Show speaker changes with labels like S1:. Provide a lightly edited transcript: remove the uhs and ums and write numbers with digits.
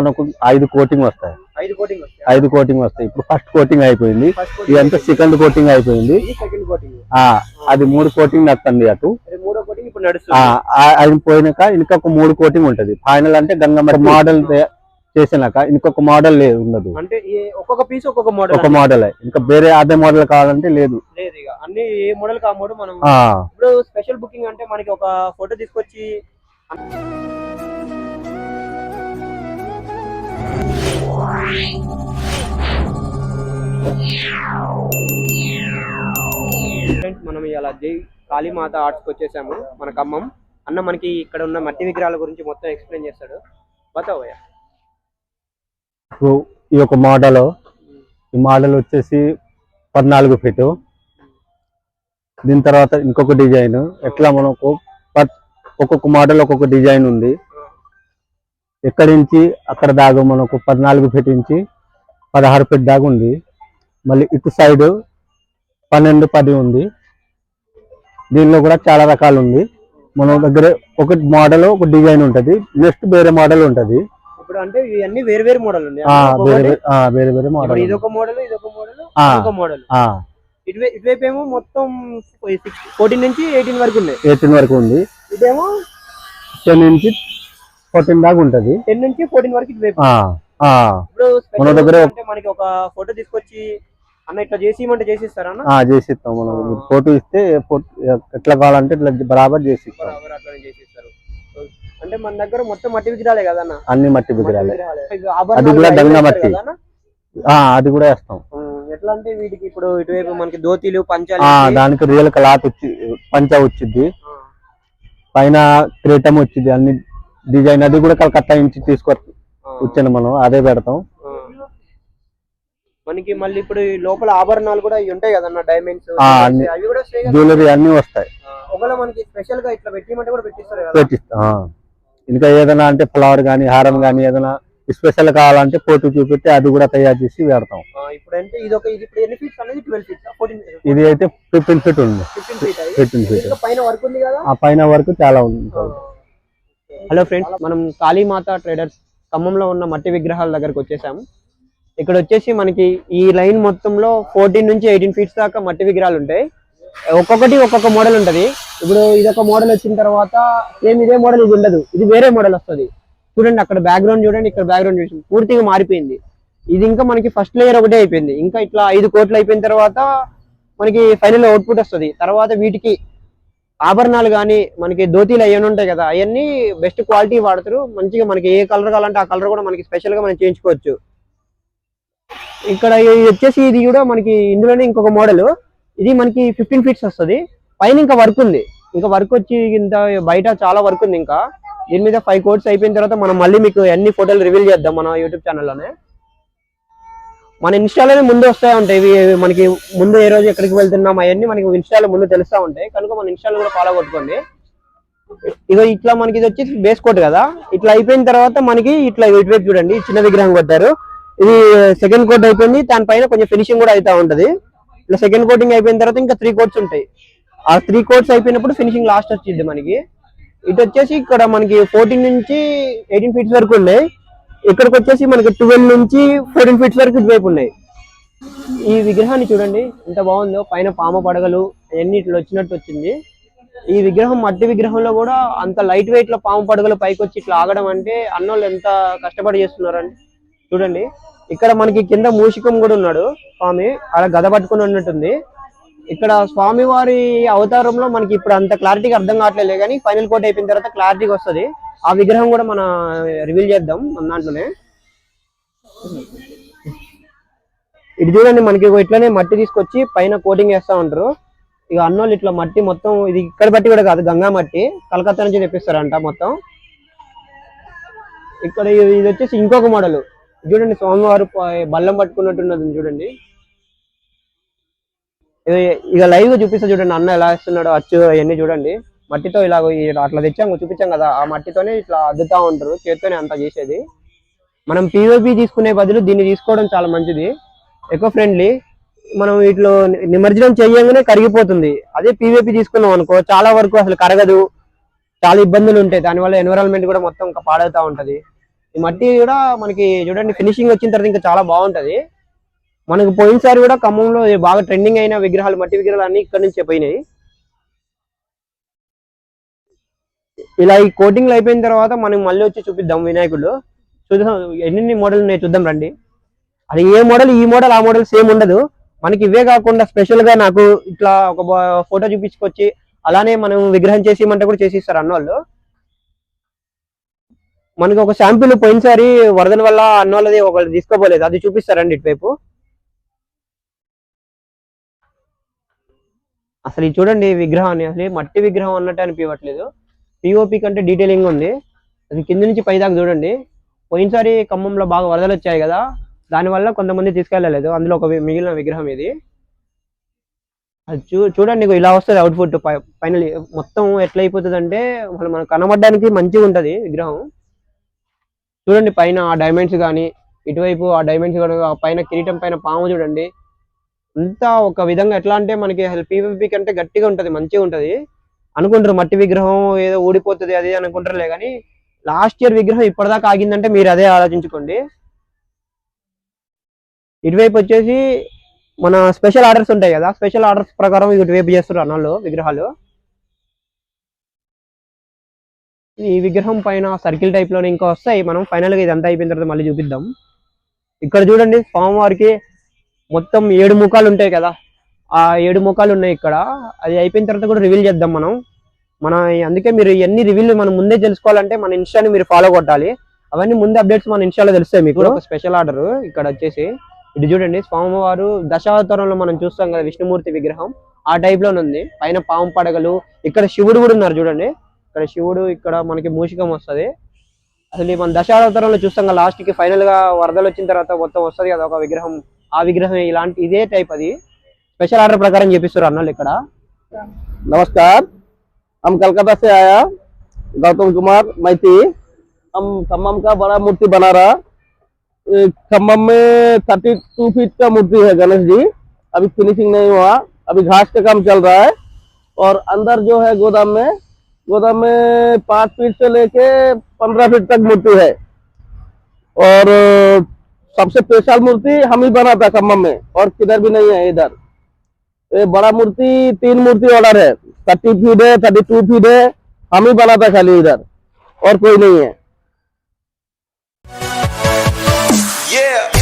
S1: మనకు 5 కోటింగ్ వస్తాయి. 5 కోటింగ్ వస్తాయి. ఇప్పుడు ఫస్ట్ కోటింగ్ అయిపోయింది, ఇదంతా సెకండ్ కోటింగ్ అయిపోయింది. అది 3 కోటింగ్ నడుస్తుంది అటు. అది పోయినాక ఇంకొక 3 కోటింగ్ ఉంటది. ఫైనల్ అంటే గంగమ్మ మోడల్ చేసినాక ఇంకొక మోడల్ లేదు, ఉండదు.
S2: అంటే ఒక్కొక్క పీస్ ఒక్కొక్క మోడల్,
S1: ఒక మోడల్. ఇంకా వేరే అదే మోడల్ కావాలంటే లేదు.
S2: అన్ని ఏ మోడల్ కా మోడల్. మనం ఇప్పుడు స్పెషల్ బుకింగ్ అంటే మనకి ఒక ఫోటో తీసుకొచ్చి మనం ఇలా జై కాళీమాత ఆర్ట్స్కి వచ్చేసాము, మన ఖమ్మం. అన్న మనకి ఇక్కడ ఉన్న మట్టి విగ్రహాల గురించి మొత్తం ఎక్స్ప్లెయిన్ చేస్తాడు. బతావయ్యా.
S1: ఈ యొక్క మోడల్, ఈ మోడల్ వచ్చేసి 14 ఫీటు. దీని తర్వాత ఇంకొక డిజైన్. ఎట్లా మనకు ఒక్కొక్క మోడల్ ఒక్కొక్క డిజైన్ ఉంది. ఎక్కడి నుంచి అక్కడ దాకా మనకు 14 ఫీట్ నుంచి 16 ఫీట్ దాకా ఉంది. మళ్ళీ ఇటు సైడ్ 12, 10 ఉంది. దీనిలో కూడా చాలా రకాలు ఉంది. మన దగ్గర ఒక మోడల్ ఒక డిజైన్ ఉంటది, నెక్స్ట్ వేరే మోడల్ ఉంటది.
S2: ఇప్పుడు అంటే ఇవన్నీ వేరే వేరే మోడల్ ఉన్నాయి.
S1: వేరే వేరే మోడల్.
S2: ఇదొక మోడల్, ఇదొక మోడల్, ఇదొక మోడల్. ఇటువైపు ఏమో మొత్తం 14 నుంచి 18 వరకు ఉన్నాయి.
S1: 18 వరకు ఉంది.
S2: ఇదేమో
S1: 10 నుంచి 14 దాకా ఉంటది.
S2: 10 నుంచి 14 వరకు ఇటువైపు.
S1: మన దగ్గర
S2: మనకి ఒక ఫోటో తీసుకొచ్చి అన్న ఇట్లా చేసిమంటే చేసిస్తారా?
S1: చేసిస్తాం. మనం ఫోటో ఇస్తే ఎట్లా కావాలంటే ఇట్లా బరాబర్ చేసిస్తాం.
S2: అంటే మన దగ్గర మొత్తం మట్టి విగ్రహాలే కదా అన్న?
S1: అన్ని మట్టి విగ్రహాలే. అది కూడా గంగా మట్టి, అది కూడా వేస్తాం.
S2: ఎట్లా అంటే వీటికి ఇప్పుడు ఇటువైపు మనకి దోతీలు, పంచాలు,
S1: దానికి రియల్ క్లాత్ వచ్చి పంచ వచ్చింది, పైన క్రీటం వచ్చింది, అన్ని డిజైన్. అది కూడా కలకత్తా నుంచి తీసుకొచ్చి వచ్చాను మనం, అదే పెడతాం.
S2: మనకి మళ్ళీ ఇప్పుడు లోపల ఆభరణాలు కూడా ఉంటాయి కదన్న, డైమండ్స్, అవి కూడా
S1: జ్యువెలరీ అన్ని వస్తాయి.
S2: ఒకవేళ మనకి స్పెషల్ గా ఇట్లా పెట్టిమంటే కూడా పెట్టిస్తారు కదా?
S1: పెట్టిస్తాం. ఇంకా ఏదైనా అంటే ఫ్లవర్ గానీ, హారం గానీ ఏదైనా స్పెషల్ కావాలంటే ఫోటో చూపెట్టి అది కూడా తయారు చేసి పెడతాం.
S2: ఇప్పుడు అంటే ఇది ఇప్పుడు ఎన్ని ఫీట్స్ అనేది? 12 ఫీట్స్, 14?
S1: ఇది అయితే 15 ఫీట్ ఉంది. 15 ఫీట్.
S2: పైన వర్క్ ఉంది కదా?
S1: ఆ పైన వర్క్ చాలా ఉంది.
S2: హలో ఫ్రెండ్స్, మనం కాళీమాత ట్రేడర్స్ ఖమ్మంలో ఉన్న మట్టి విగ్రహాల దగ్గరకు వచ్చేసాము. ఇక్కడ వచ్చేసి మనకి ఈ లైన్ మొత్తంలో 14 నుంచి 18 ఫీట్స్ దాకా మట్టి విగ్రహాలు ఉంటాయి. ఒక్కొక్కటి ఒక్కొక్క మోడల్ ఉంటది. ఇప్పుడు ఇదొక మోడల్ వచ్చిన తర్వాత సేమ్ ఇదే మోడల్ ఇది ఉండదు, ఇది వేరే మోడల్ వస్తుంది. చూడండి అక్కడ బ్యాక్గ్రౌండ్ చూడండి, ఇక్కడ బ్యాక్గ్రౌండ్ చూడండి, పూర్తిగా మారిపోయింది. ఇది ఇంకా మనకి ఫస్ట్ లేయర్ ఒకటే అయిపోయింది. ఇంకా ఇట్లా 5 కోట్లు అయిపోయిన తర్వాత మనకి ఫైనల్ అవుట్పుట్ వస్తుంది. తర్వాత వీటికి ఆభరణాలు కానీ మనకి ధోతీలు అయ్యని ఉంటాయి కదా, అవన్నీ బెస్ట్ క్వాలిటీ వాడతారు. మంచిగా మనకి ఏ కలర్ కావాలంటే ఆ కలర్ కూడా మనకి స్పెషల్ గా మనం చేయించుకోవచ్చు. ఇక్కడ వచ్చేసి ఇది కూడా మనకి ఇందులోనే ఇంకొక మోడల్. ఇది మనకి 15 ఫీట్స్ వస్తుంది. పైన ఇంకా వర్క్ ఉంది, ఇంకా వర్క్ వచ్చి ఇంత బయట చాలా వర్క్ ఉంది. ఇంకా దీని మీద 5 కోట్స్ అయిపోయిన తర్వాత మనం మళ్ళీ మీకు అన్ని ఫోటోలు రివీల్ చేద్దాం మన యూట్యూబ్ ఛానల్లోనే. మన ఇన్స్టాలోనే ముందు వస్తూ ఉంటాయి ఇవి. మనకి ముందు ఏ రోజు ఎక్కడికి వెళ్తున్నాం అవన్నీ మనకి ఇన్స్టాలో ముందు తెలుస్తూ ఉంటాయి, కనుక మన ఇన్స్టాలో కూడా ఫాలో కొట్టుకోండి. ఇదో ఇట్లా మనకి ఇది వచ్చి బేస్ కోట్ కదా. ఇట్లా అయిపోయిన తర్వాత మనకి ఇట్లా ఇటువైపు చూడండి చిన్న విగ్రహం కొట్టారు. ఇది సెకండ్ కోట్ అయిపోయింది, దానిపైన కొంచెం ఫినిషింగ్ కూడా అవుతా ఉంటది. ఇట్లా సెకండ్ కోటింగ్ అయిపోయిన తర్వాత ఇంకా 3 కోట్స్ ఉంటాయి. ఆ 3 కోట్స్ అయిపోయినప్పుడు ఫినిషింగ్ లాస్ట్ వచ్చింది మనకి. ఇటు వచ్చేసి ఇక్కడ మనకి 14 నుంచి 18 ఫీట్స్ వరకు ఉన్నాయి. ఇక్కడికి వచ్చేసి మనకి 12 నుంచి 14 ఫీట్స్ వరకు ఇటువైపు ఉన్నాయి. ఈ విగ్రహాన్ని చూడండి ఎంత బాగుందో, పైన పామ పడగలు అవన్నీ ఇట్లా వచ్చినట్టు వచ్చింది. ఈ విగ్రహం మట్టి విగ్రహంలో కూడా అంత లైట్ వెయిట్ లో పాము పడగలు పైకి వచ్చి ఇట్లా ఆగడం అంటే అన్నోళ్ళు ఎంత కష్టపడి చేస్తున్నారండి. చూడండి ఇక్కడ మనకి కింద మూషికం కూడా ఉన్నాడు స్వామి, అలా గద పట్టుకుని ఉన్నట్టుంది. ఇక్కడ స్వామి వారి అవతారంలో మనకి ఇప్పుడు అంత క్లారిటీగా అర్థం కావట్లేదు, కానీ ఫైనల్ కోట్ అయిపోయిన తర్వాత క్లారిటీగా వస్తుంది. ఆ విగ్రహం కూడా మన రివీల్ చేద్దాం మన దాంట్లోనే. ఇది చూడండి మనకి ఇట్లనే మట్టి తీసుకొచ్చి పైన కోటింగ్ వేస్తా ఉంటారు. ఇక అన్నోళ్ళు ఇట్లా మట్టి మొత్తం ఇది ఇక్కడ బట్టి కూడా కాదు, గంగా మట్టి కలకత్తా నుంచి తెప్పిస్తారంట మొత్తం. ఇక్కడ ఇది వచ్చేసి ఇంకొక మోడల్ చూడండి, స్వామివారు బల్లం పట్టుకున్నట్టున్నది చూడండి. ఇక లైవ్ గా చూపిస్తా చూడండి అన్న ఎలా వేస్తున్నాడో అచ్చు అవన్నీ చూడండి. మట్టితో ఇలా అట్లా తెచ్చాము చూపించాం కదా, ఆ మట్టితోనే ఇట్లా అద్దుతా ఉంటారు, చేత్తోనే అంతా చేసేది. మనం పిఓపి తీసుకునే బదులు దీన్ని తీసుకోవడం చాలా మంచిది, ఎకో ఫ్రెండ్లీ. మనం వీటిలో నిమజ్జనం చేయగానే కరిగిపోతుంది. అదే పిఓపి తీసుకున్నాం అనుకో చాలా వరకు అసలు కరగదు, చాలా ఇబ్బందులు ఉంటాయి. దానివల్ల ఎన్విరాన్మెంట్ కూడా మొత్తం పాడవుతా ఉంటది. ఈ మట్టి కూడా మనకి చూడండి ఫినిషింగ్ వచ్చిన తర్వాత ఇంకా చాలా బాగుంటది. మనకు పోయినసారి కూడా ఖమ్మంలో బాగా ట్రెండింగ్ అయిన విగ్రహాలు, మట్టి విగ్రహాలు అన్ని ఇక్కడ నుంచే పోయినాయి. ఇలా ఈ కోటింగ్లు అయిపోయిన తర్వాత మనం మళ్ళీ వచ్చి చూపిద్దాం వినాయకుడు. చూద్దాం ఎన్ని మోడల్ ఉన్నాయి చూద్దాం రండి. అది ఏ మోడల్ ఈ మోడల్ ఆ మోడల్ సేమ్ ఉండదు. మనకి ఇవే కాకుండా స్పెషల్ గా నాకు ఇట్లా ఒక ఫోటో చూపించుకొచ్చి అలానే మనం విగ్రహం చేసి ఇమ్మంటే కూడా చేసి ఇస్తారు అన్నవాళ్ళు. మనకి ఒక శాంపిల్ పోయినసారి వరదల వల్ల అన్నోళ్ళది ఒకళ్ళు తీసుకోపోలేదు, అది చూపిస్తారండి ఇటువైపు. అసలు ఇది చూడండి విగ్రహాన్ని, అసలు మట్టి విగ్రహం అన్నట్టు అనిపించట్లేదు. పిఓపి కంటే డీటెయిలింగ్ ఉంది. అది కింద నుంచి పై దాకా చూడండి. పోయినసారి ఖమ్మంలో బాగా వరదలు వచ్చాయి కదా, దానివల్ల కొంతమంది తీసుకెళ్ళలేదు. అందులో ఒక మిగిలిన విగ్రహం ఇది. అది చూడండి ఇలా వస్తుంది అవుట్పుట్ ఫైనల్. మొత్తం ఎట్లా అయిపోతుంది అంటే మనం కనబడడానికి మంచిగా ఉంటది విగ్రహం. చూడండి పైన ఆ డైమండ్స్ కానీ, ఇటువైపు ఆ డైమండ్స్ కానీ, ఆ పైన కిరీటం పైన పాము చూడండి. అంతా ఒక విధంగా ఎట్లా అంటే మనకి పీవీపీ కంటే గట్టిగా ఉంటది, మంచిగా ఉంటది. అనుకుంటారు మట్టి విగ్రహం ఏదో ఊడిపోతుంది అది అనుకుంటారులే, కానీ లాస్ట్ ఇయర్ విగ్రహం ఇప్పటిదాకా ఆగిందంటే మీరు అదే ఆలోచించుకోండి. ఇటువైపు వచ్చేసి మన స్పెషల్ ఆర్డర్స్ ఉంటాయి కదా, స్పెషల్ ఆర్డర్స్ ప్రకారం ఇటువైపు చేస్తారు అన్నోళ్ళు విగ్రహాలు. ఈ విగ్రహం పైన సర్కిల్ టైప్ లోనే ఇంకా వస్తాయి. మనం ఫైనల్ గా ఇదంతా అయిపోయిన తర్వాత మళ్ళీ చూపిద్దాం. ఇక్కడ చూడండి స్వామివారికి మొత్తం 7 ముఖాలు ఉంటాయి కదా, ఆ 7 ముఖాలు ఉన్నాయి ఇక్కడ. అది అయిపోయిన తర్వాత కూడా రివీల్ చేద్దాం మన అందుకే మీరు ఎన్ని రివీల్ మనం ముందే తెలుసుకోవాలంటే మన ఇన్స్టాని మీరు ఫాలో కొట్టాలి. అవన్నీ ముందే అప్డేట్స్ మన ఇన్స్టాలో తెలుస్తాయి మీకు. ఒక స్పెషల్ ఆర్డర్ ఇక్కడ వచ్చేసి ఇది చూడండి, స్వామివారు దశావతారంలో మనం చూస్తాం కదా విష్ణుమూర్తి విగ్రహం, ఆ టైప్ లోనే ఉంది. పైన పాము పడగలు, ఇక్కడ శివుడు కూడా ఉన్నారు చూడండి. ఇక్కడ శివుడు, ఇక్కడ మనకి మూషికం వస్తుంది. అసలు మన దశావతారంలో చూస్తాం కదా లాస్ట్ కి ఫైనల్ గా వరదలు వచ్చిన తర్వాత మొత్తం వస్తుంది కదా ఒక విగ్రహం, ఆ విగ్రహం ఇలాంటి ఇదే టైప్. అది స్పెషల్ ఆర్డర్ ప్రకారం చేపిస్తారు అన్నోళ్ళు ఇక్కడ.
S3: नमस्कार, हम कलकत्ता से आया गौतम कुमार मैती। हम खम्मम का बड़ा मूर्ति बना रहा। खम्मम में 32 फीट का मूर्ति है गणेश जी। अभी फिनिशिंग नहीं हुआ, अभी घास का काम चल रहा है। और अंदर जो है गोदाम में 5 फीट से लेके 15 फीट तक मूर्ति है। और सबसे स्पेशल मूर्ति हम ही बना था खम्मम में, और किधर भी नहीं है इधर। ये बड़ा मूर्ति 3 मूर्ति ऑर्डर है, 30 फीट है, 32 फीट है, हम ही बना था खाली इधर, और कोई नहीं है।
S4: Yeah.